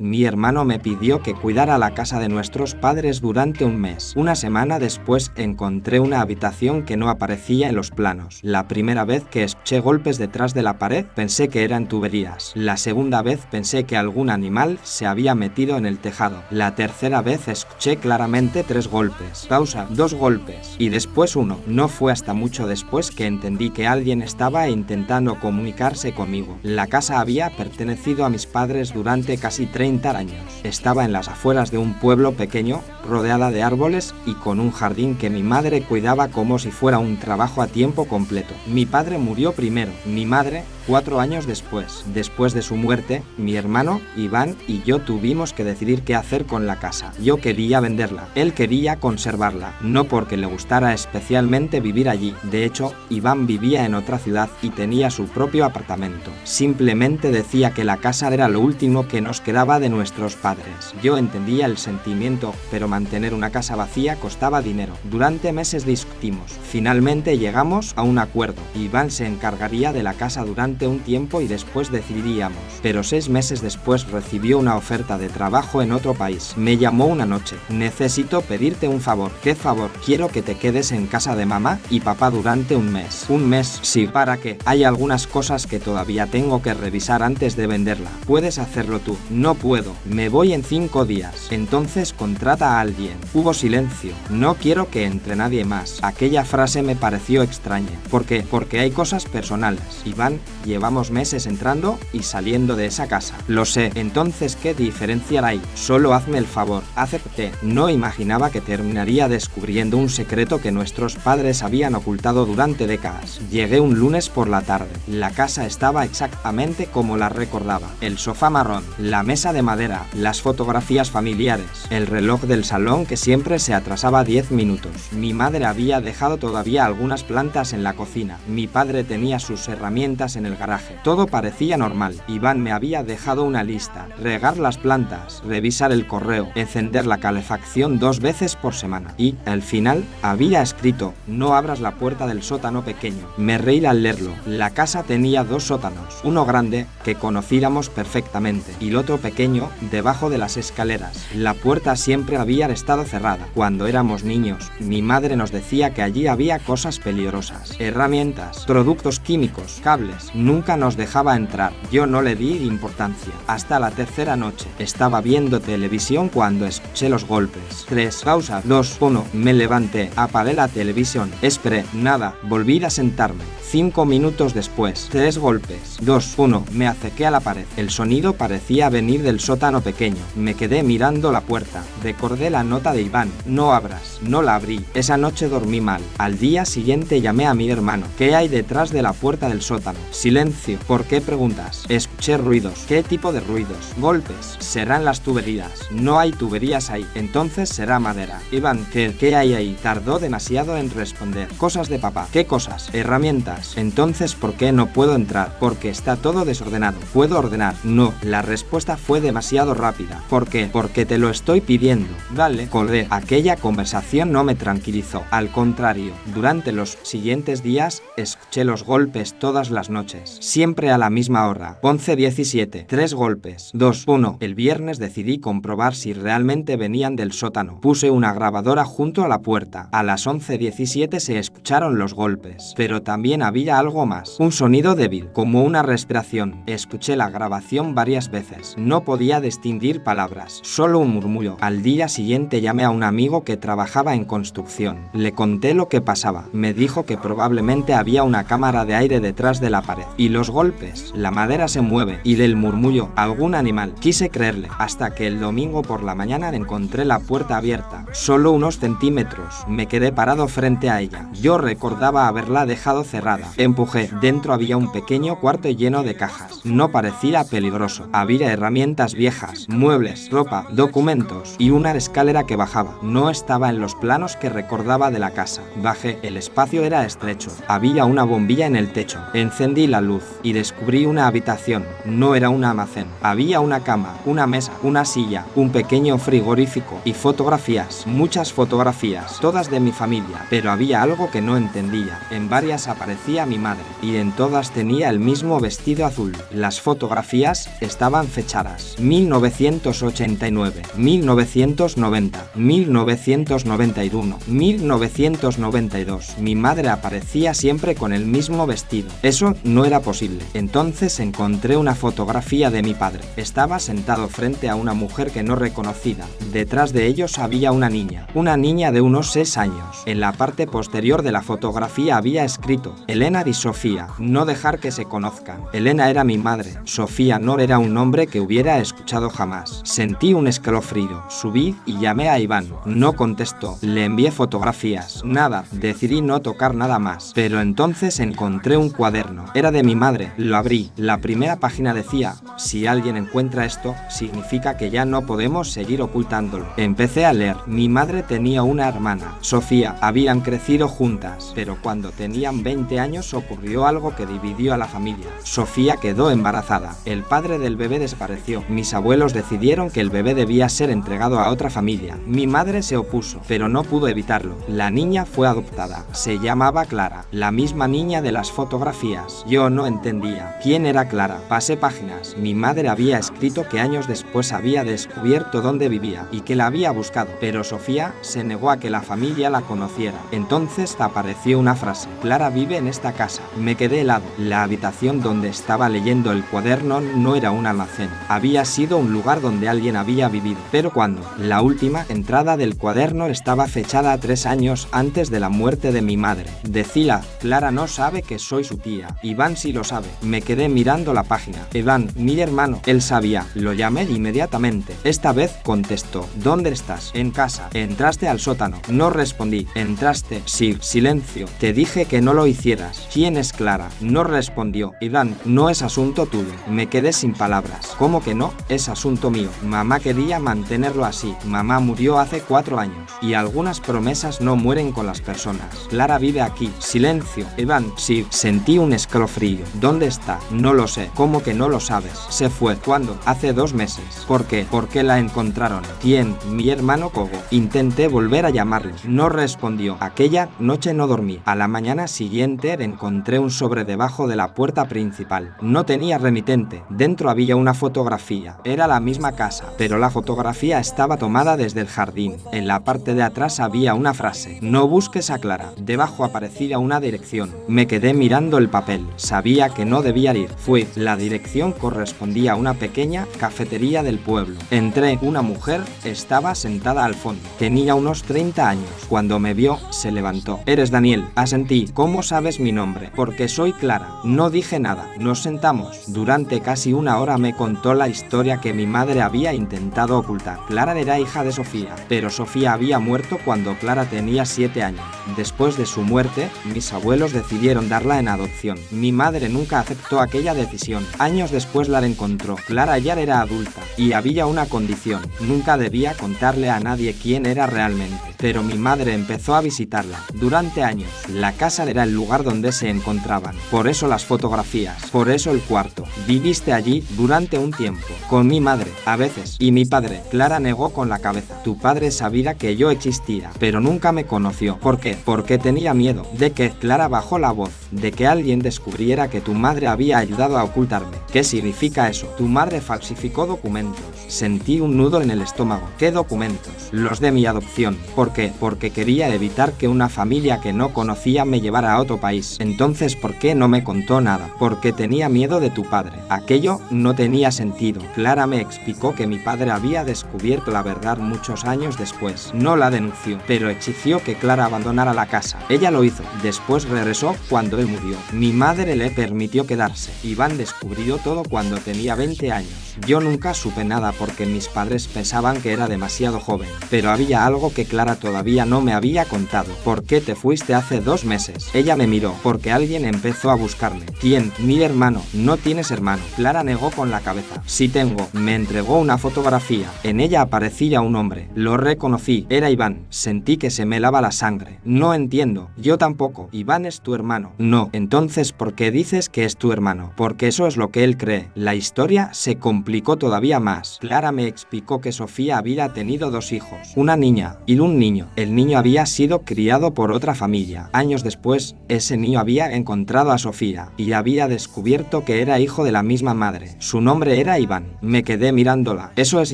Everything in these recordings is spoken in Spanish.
Mi hermano me pidió que cuidara la casa de nuestros padres durante un mes. Una semana después encontré una habitación que no aparecía en los planos. La primera vez que escuché golpes detrás de la pared pensé que eran tuberías. La segunda vez pensé que algún animal se había metido en el tejado. La tercera vez escuché claramente 3 golpes. Pausa, 2 golpes. Y después 1. No fue hasta mucho después que entendí que alguien estaba intentando comunicarse conmigo. La casa había pertenecido a mis padres durante casi 30 años. Estaba en las afueras de un pueblo pequeño, rodeada de árboles y con un jardín que mi madre cuidaba como si fuera un trabajo a tiempo completo. Mi padre murió primero, mi madre 4 años después. Después de su muerte, mi hermano, Iván y yo tuvimos que decidir qué hacer con la casa. Yo quería venderla, él quería conservarla, no porque le gustara especialmente vivir allí. De hecho, Iván vivía en otra ciudad y tenía su propio apartamento. Simplemente decía que la casa era lo último que nos quedaba de nuestros padres. Yo entendía el sentimiento, pero mantener una casa vacía costaba dinero. Durante meses discutimos. Finalmente llegamos a un acuerdo. Iván se encargaría de la casa durante un tiempo y después decidiríamos. Pero 6 meses después recibió una oferta de trabajo en otro país. Me llamó una noche. Necesito pedirte un favor. ¿Qué favor? Quiero que te quedes en casa de mamá y papá durante un mes. ¿Un mes? Sí. ¿Para qué? Hay algunas cosas que todavía tengo que revisar antes de venderla. Puedes hacerlo tú. No puedo. Me voy en 5 días. Entonces contrata a alguien. Hubo silencio. No quiero que entre nadie más. Aquella frase me pareció extraña. ¿Por qué? Porque hay cosas personales. Iván, llevamos meses entrando y saliendo de esa casa. Lo sé. Entonces, ¿qué diferencia hay? Solo hazme el favor. Acepté. No imaginaba que terminaría descubriendo un secreto que nuestros padres habían ocultado durante décadas. Llegué un lunes por la tarde. La casa estaba exactamente como la recordaba. El sofá marrón, la mesa de madera, las fotografías familiares, el reloj del salón que siempre se atrasaba 10 minutos. Mi madre había dejado todavía algunas plantas en la cocina. Mi padre tenía sus herramientas en el garaje. Todo parecía normal. Iván me había dejado una lista: regar las plantas, revisar el correo, encender la calefacción 2 veces por semana. Y, al final, había escrito: no abras la puerta del sótano pequeño. Me reí al leerlo. La casa tenía 2 sótanos. Uno grande, que conocíamos perfectamente, y el otro pequeño, debajo de las escaleras. La puerta siempre había estado cerrada. Cuando éramos niños, mi madre nos decía que allí había cosas peligrosas: herramientas, productos químicos, cables. Nunca nos dejaba entrar. Yo no le di importancia. Hasta la tercera noche. Estaba viendo televisión cuando escuché los golpes. 3, pausa, 2, 1. Me levanté, apagué la televisión. Esperé, nada, volví a sentarme. 5 minutos después, 3 golpes. 2, 1. Me acerqué a la pared. El sonido parecía venir del sótano pequeño. Me quedé mirando la puerta. Recordé la nota de Iván: no abras. No la abrí. Esa noche dormí mal. Al día siguiente llamé a mi hermano. ¿Qué hay detrás de la puerta del sótano? Silencio. ¿Por qué preguntas? Escuché ruidos. ¿Qué tipo de ruidos? Golpes. Serán las tuberías. No hay tuberías ahí. Entonces será madera. Iván, ¿qué hay ahí? Tardó demasiado en responder. Cosas de papá. ¿Qué cosas? Herramientas. Entonces, ¿por qué no puedo entrar? Porque está todo desordenado. ¿Puedo ordenar? No. La respuesta fue demasiado rápida. ¿Por qué? Porque te lo estoy pidiendo. Dale. Colgué. Aquella conversación no me tranquilizó. Al contrario, durante los siguientes días escuché los golpes todas las noches. Siempre a la misma hora. 11:17. 3 golpes. 2, 1. El viernes decidí comprobar si realmente venían del sótano. Puse una grabadora junto a la puerta. A las 11:17 se escucharon los golpes. Pero también había algo más. Un sonido débil, como una respiración. Escuché la grabación varias veces. No podía distinguir palabras. Solo un murmullo. Al día siguiente llamé a un amigo que trabajaba en construcción. Le conté lo que pasaba. Me dijo que probablemente había una cámara de aire detrás de la pared. Y los golpes. La madera se mueve. Y del murmullo, algún animal. Quise creerle, hasta que el domingo por la mañana encontré la puerta abierta. Solo unos centímetros. Me quedé parado frente a ella. Yo recordaba haberla dejado cerrada. Empujé. Dentro había un pequeño cuarto lleno de cajas. No parecía peligroso. Había herramientas viejas, muebles, ropa, documentos y una escalera que bajaba. No estaba en los planos que recordaba de la casa. Bajé. El espacio era estrecho. Había una bombilla en el techo. Encendí la la luz y descubrí una habitación. No era un almacén. Había una cama, una mesa, una silla, un pequeño frigorífico y fotografías, muchas fotografías, todas de mi familia, pero había algo que no entendía. En varias aparecía mi madre y en todas tenía el mismo vestido azul. Las fotografías estaban fechadas 1989, 1990, 1991, 1992. Mi madre aparecía siempre con el mismo vestido. Eso no era posible. Entonces encontré una fotografía de mi padre. Estaba sentado frente a una mujer que no reconocida. Detrás de ellos había una niña de unos 6 años. En la parte posterior de la fotografía había escrito: Elena y Sofía, no dejar que se conozcan. Elena era mi madre. Sofía no era un nombre que hubiera escuchado jamás. Sentí un escalofrío. Subí y llamé a Iván. No contestó. Le envié fotografías. Nada. Decidí no tocar nada más. Pero entonces encontré un cuaderno. Era de mi madre. Lo abrí. La primera página decía: si alguien encuentra esto, significa que ya no podemos seguir ocultándolo. Empecé a leer. Mi madre tenía una hermana, Sofía. Habían crecido juntas, pero cuando tenían 20 años ocurrió algo que dividió a la familia. Sofía quedó embarazada. El padre del bebé desapareció. Mis abuelos decidieron que el bebé debía ser entregado a otra familia. Mi madre se opuso, pero no pudo evitarlo. La niña fue adoptada. Se llamaba Clara, la misma niña de las fotografías. Yo no entendía quién era Clara. Pasé páginas. Mi madre había escrito que años después había descubierto dónde vivía y que la había buscado, pero Sofía se negó a que la familia la conociera. Entonces apareció una frase: Clara vive en esta casa. Me quedé helado. La habitación donde estaba leyendo el cuaderno no era un almacén. Había sido un lugar donde alguien había vivido. Pero cuando la última entrada del cuaderno estaba fechada 3 años antes de la muerte de mi madre. Decía: Clara no sabe que soy su tía. Iván sí lo sabe. Me quedé mirando la página. Iván, mi hermano. Él sabía. Lo llamé inmediatamente. Esta vez contestó: ¿dónde estás? En casa. Entraste al sótano. No respondí. Entraste. Sí. Silencio. Te dije que no lo hicieras. ¿Quién es Clara? No respondió. Iván, no es asunto tuyo. Me quedé sin palabras. ¿Cómo que no? Es asunto mío. Mamá quería mantenerlo así. Mamá murió hace 4 años. Y algunas promesas no mueren con las personas. Clara vive aquí. Silencio. Iván, sí. Sentí un escalofrío. ¿Dónde está? No lo sé. ¿Cómo que no lo sabes? Se fue. ¿Cuándo? Hace 2 meses. ¿Por qué? ¿Por qué la encontraron? ¿Quién? Mi hermano Kogo. Intenté volver a llamarle. No respondió. Aquella noche no dormí. A la mañana siguiente encontré un sobre debajo de la puerta principal. No tenía remitente. Dentro había una fotografía. Era la misma casa, pero la fotografía estaba tomada desde el jardín. En la parte de atrás había una frase: no busques a Clara. Debajo aparecía una dirección. Me quedé mirando el papel. Sabía que no debía ir. Fui. La dirección correspondía a una pequeña cafetería del pueblo. Entré. Una mujer estaba sentada al fondo. Tenía unos 30 años. Cuando me vio, se levantó. ¿Eres Daniel? Asentí. ¿Cómo sabes mi nombre? Porque soy Clara. No dije nada. Nos sentamos. Durante casi 1 hora me contó la historia que mi madre había intentado ocultar. Clara era hija de Sofía, pero Sofía había muerto cuando Clara tenía 7 años. Después de su muerte, mis abuelos decidieron darla en adopción. Mi madre nunca aceptó aquella decisión. Años después la encontró. Clara ya era adulta y había una condición: nunca debía contarle a nadie quién era realmente. Pero mi madre empezó a visitarla. Durante años, la casa era el lugar donde se encontraban. Por eso las fotografías, por eso el cuarto. Viviste allí durante un tiempo, con mi madre, a veces, y mi padre. Clara negó con la cabeza. Tu padre sabía que yo existía, pero nunca me conoció. ¿Por qué? Porque tenía miedo de que Clara bajó la voz, de que alguien descubriera que tu madre había ayudado a ocultarme. ¿Qué significa eso? Tu madre falsificó documentos. Sentí un nudo en el estómago. ¿Qué documentos? Los de mi adopción. ¿Por qué? Porque quería evitar que una familia que no conocía me llevara a otro país. Entonces, ¿por qué no me contó nada? Porque tenía miedo de tu padre. Aquello no tenía sentido. Clara me explicó que mi padre había descubierto la verdad muchos años después. No la denunció, pero exigió que Clara abandonara la casa. Ella lo hizo. Después regresó cuando él murió. Mi madre le permitió quedarse. Iván descubrió todo cuando tenía 20 años. Yo nunca supe nada porque mis padres pensaban que era demasiado joven. Pero había algo que Clara todavía no me había contado. ¿Por qué te fuiste hace 2 meses? Ella me miró. Porque alguien empezó a buscarme. ¿Quién? Mi hermano. No tienes hermano. Clara negó con la cabeza. Sí tengo. Me entregó una fotografía. En ella aparecía un hombre. Lo reconocí. Era Iván. Sentí que se me helaba la sangre. No entiendo. Yo tampoco. Iván es tu hermano. No. Entonces, ¿por qué dices que es tu hermano? Porque eso es lo que él cree. La historia se complicó todavía más. Clara me explicó que Sofía había tenido 2 hijos, una niña y un niño. El niño había sido criado por otra familia. Años después, ese niño había encontrado a Sofía y había descubierto que era hijo de la misma madre. Su nombre era Iván. Me quedé mirándola. Eso es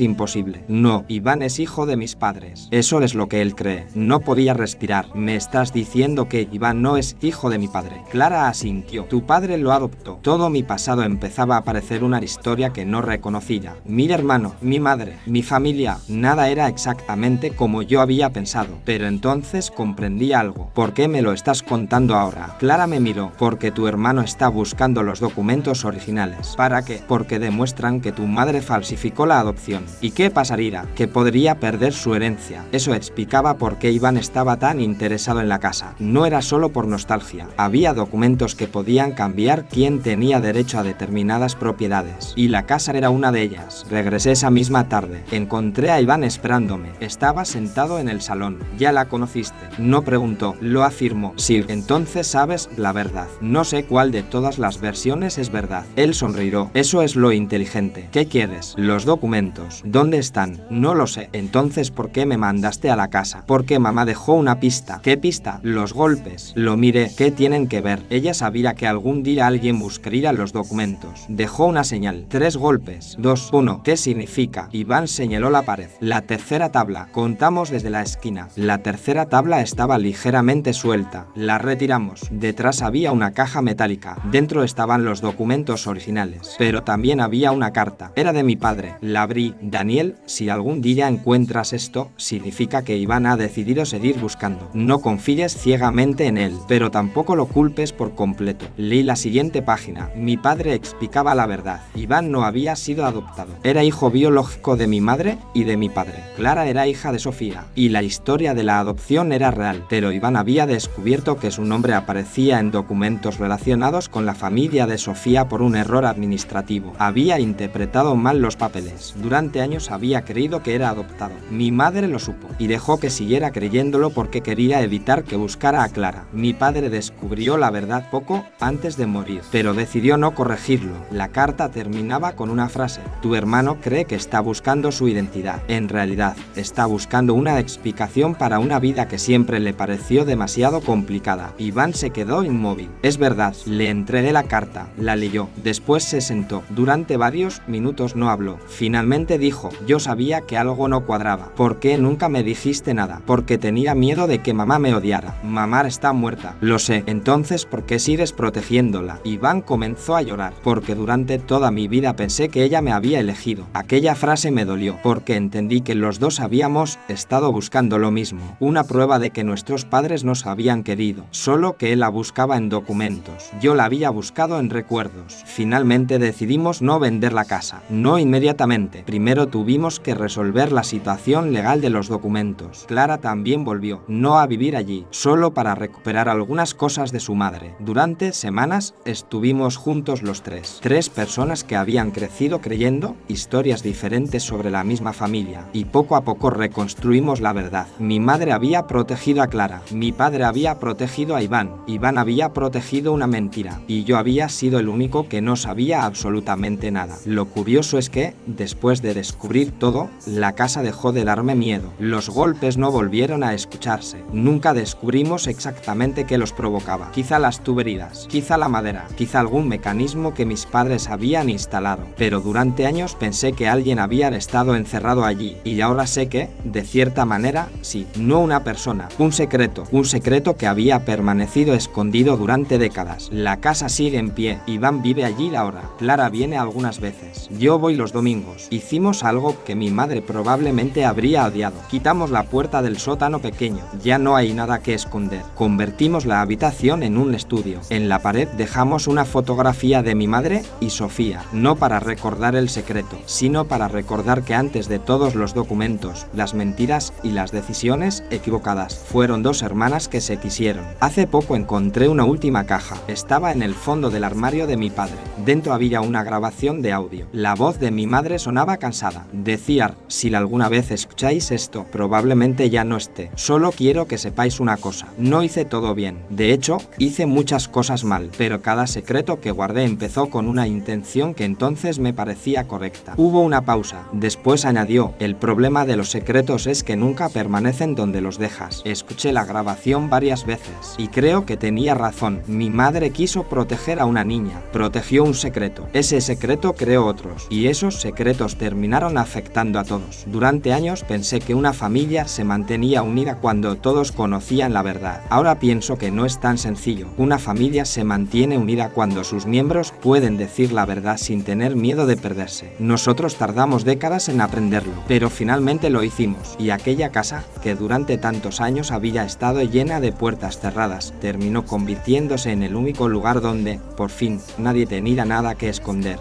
imposible. No, Iván es hijo de mis padres. Eso es lo que él cree. No podía respirar. ¿Me estás diciendo que Iván no es hijo de mi padre? Clara asintió. Tu padre lo adoptó. Todo mi pasado empezaba a parecer una historia que no reconocía. Mi hermano, mi madre, mi familia, nada era exactamente como yo había pensado. Pero entonces comprendí algo. ¿Por qué me lo estás contando ahora? Clara me miró. Porque tu hermano está buscando los documentos originales. ¿Para qué? Porque demuestran que tu madre falsificó la adopción. ¿Y qué pasaría? Que podría perder su herencia. Eso explicaba por qué Iván estaba tan interesado en la casa. No era solo por nostalgia. Había documentos que podían cambiar quién tenía derecho a determinadas propiedades. Y la casa era una de ellas. Regresé esa misma tarde. Encontré a Iván esperándome. Estaba sentado en el salón. ¿Ya la conociste? No preguntó. Lo afirmó. Sí. Entonces sabes la verdad. No sé cuál de todas las versiones es verdad. Él sonrió. Eso es lo inteligente. ¿Qué quieres? Los documentos. ¿Dónde están? No lo sé. Entonces, ¿por qué me mandaste a la casa? Porque mamá dejó una pista. ¿Qué pista? Los golpes. Lo miré. ¿Qué tienen que ver? Ella sabía que algún día alguien buscaría los documentos. Dejó una señal. 3 golpes. 2. 1. ¿Qué significa? Iván señaló la pared. La tercera tabla. Contamos desde la esquina. La tercera tabla estaba ligeramente suelta. La retiramos. Detrás había una caja metálica. Dentro estaban los documentos originales. Pero también había una carta. Era de mi padre. La abrí. Daniel, si algún día encuentras esto, significa que Iván ha decidido seguir buscando. No confíes ciegamente en él, pero tampoco lo culpes por completo. Leí la siguiente página. Mi padre explicaba la verdad. Iván no había sido adoptado. Era hijo biológico de mi madre y de mi padre. Clara era hija de Sofía. Y la historia de la adopción era real. Pero Iván había descubierto que su nombre aparecía en documentos relacionados con la familia de Sofía por un error administrativo. Había interpretado mal los papeles. Durante años había creído que era adoptado. Mi madre lo supo y dejó que siguiera creyéndolo porque quería evitar que buscara a Clara. Mi padre descubrió la verdad poco antes de morir, pero decidió no corregirlo. La carta terminaba con una frase. Tu hermano cree que está buscando su identidad. En realidad, está buscando una explicación para una vida que siempre le pareció demasiado complicada. Iván se quedó inmóvil. Es verdad, le entregué la carta. La leyó. Después se sentó. Durante varios minutos no habló. Finalmente dijo, yo sabía que algo no cuadraba. ¿Por qué nunca me dijiste nada? Porque tenía miedo de que mamá me odiara. Mamá está muerta. Lo sé. Entonces, ¿por qué sigues protegiéndola? Iván comenzó a llorar. Porque durante toda mi vida pensé que ella me había elegido. Aquella frase me dolió. Porque entendí que los dos habíamos estado buscando lo mismo. Una prueba de que nuestros padres nos habían querido. Solo que él la buscaba en documentos. Yo la había buscado en recuerdos. Finalmente decidimos no vender la casa. No inmediatamente. Primero tuvimos que resolver la situación legal de los documentos. Clara también volvió, no a vivir allí, solo para recuperar algunas cosas de su madre. Durante semanas estuvimos juntos los tres. 3 personas que habían crecido creyendo historias diferentes sobre la misma familia. Y poco a poco reconstruimos la verdad. Mi madre había protegido a Clara. Mi padre había protegido a Iván. Iván había protegido una mentira. Y yo había sido el único que no sabía absolutamente nada. Lo curioso es que, después de descubrir todo, la casa dejó de darme miedo. Los golpes no volvieron a escucharse. Nunca descubrimos exactamente qué los provocaba. Quizá las tuberías, quizá la madera, quizá algún mecanismo que mis padres habían instalado. Pero durante años pensé que alguien había estado encerrado allí. Y ahora sé que, de cierta manera, sí. No una persona, un secreto que había permanecido escondido durante décadas. La casa sigue en pie. Iván vive allí ahora. Clara viene algunas veces. Yo voy los domingos. Hicimos algo que mi madre probablemente habría odiado. Quitamos la puerta del sótano pequeño. Ya no hay nada que esconder. Convertimos la habitación en un estudio. En la pared dejamos una fotografía de mi madre y Sofía. No para recordar el secreto, sino para recordar que antes de todos los documentos, las mentiras y las decisiones equivocadas, fueron 2 hermanas que se quisieron. Hace poco encontré una última caja. Estaba en el fondo del armario de mi padre. Dentro había una grabación de audio. La voz de mi madre sonaba cansada. Decía, si alguna vez escucháis esto, probablemente ya no esté. Solo quiero que sepáis una cosa. No hice todo bien. De hecho, hice Hice muchas cosas mal, pero cada secreto que guardé empezó con una intención que entonces me parecía correcta. Hubo una pausa. Después añadió: el problema de los secretos es que nunca permanecen donde los dejas. Escuché la grabación varias veces y creo que tenía razón. Mi madre quiso proteger a una niña, protegió un secreto. Ese secreto creó otros y esos secretos terminaron afectando a todos. Durante años pensé que una familia se mantenía unida cuando todos conocían la verdad. Ahora pienso que no es tan sencillo. Una familia se mantiene unida cuando sus miembros pueden decir la verdad sin tener miedo de perderse. Nosotros tardamos décadas en aprenderlo, pero finalmente lo hicimos, y aquella casa, que durante tantos años había estado llena de puertas cerradas, terminó convirtiéndose en el único lugar donde, por fin, nadie tenía nada que esconder.